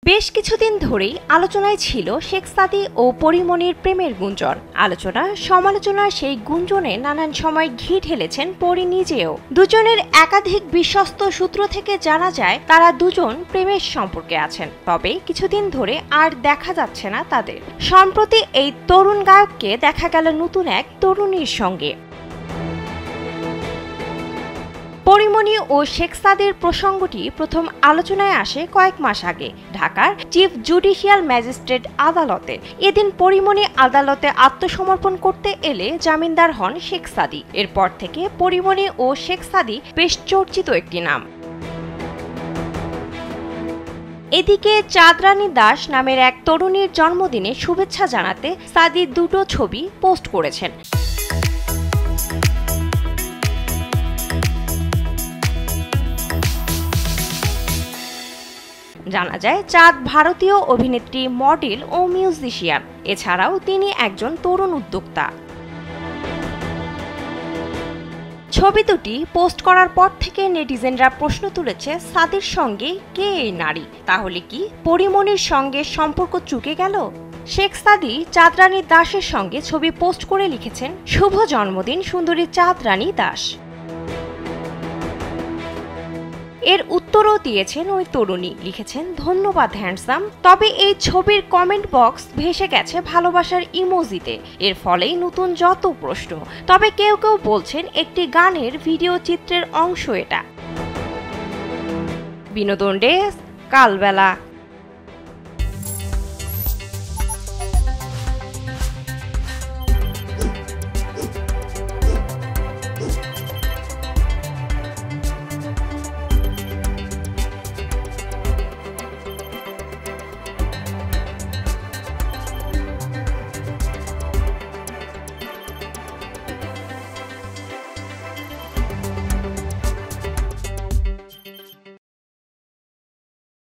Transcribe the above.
বেশ কিছুদিন ধরেই আলোচনায় ছিল শেখ সাদী ও পরীমনির প্রেমের গুঞ্জন। আলোচনা সমালোচনার সেই গুঞ্জনে নানান সময় ঘি ঢেলেছেন পরী নিজেও। দুজনের একাধিক বিশ্বস্ত সূত্র থেকে জানা যায় তারা দুজন প্রেমের সম্পর্কে আছেন, তবে কিছুদিন ধরে আর দেখা যাচ্ছে না তাদের। সম্প্রতি এই তরুণ গায়ককে দেখা গেল নতুন এক তরুণীর সঙ্গে। পরীমনি ও শেখ সাদীর প্রসঙ্গটি প্রথম আলোচনায় আসে কয়েক মাস আগে ঢাকার চিফ জুডিশিয়াল ম্যাজিস্ট্রেট আদালতে। এদিন পরীমনি আদালতে আত্মসমর্পণ করতে এলে জামিনদার হন শেখ সাদী। এরপর থেকে পরীমনি ও শেখ সাদী বেশ চর্চিত একটি নাম। এদিকে চাঁদরানী দাস নামের এক তরুণীর জন্মদিনে শুভেচ্ছা জানাতে সাদী দুটো ছবি পোস্ট করেছেন। জানা যায় চাঁদ ভারতীয় অভিনেত্রী, মডেল ও মিউজিশিয়ান। এছাড়াও তিনি একজন তরুণ উদ্যোক্তা। ছবি দুটি পোস্ট করার পর থেকে নেটিজেনরা প্রশ্ন তুলেছে, সাদীর সঙ্গে কে এই নারী? তাহলে কি পরীমনির সঙ্গে সম্পর্ক চুকে গেল? শেখ সাদী চাঁদরানী দাসের সঙ্গে ছবি পোস্ট করে লিখেছেন, শুভ জন্মদিন সুন্দরী চাঁদরানী দাস। এর উত্তরও দিয়েছেন ওই তরুণী, লিখেছেন, ধন্যবাদ হ্যান্ডসাম। তবে এই ছবির কমেন্ট বক্স ভেসে গেছে ভালোবাসার ইমোজিতে। এর ফলেই নতুন যত প্রশ্ন। তবে কেউ কেউ বলছেন একটি গানের ভিডিও চিত্রের অংশ এটা। বিনোদন ডেস্ক, কালবেলা।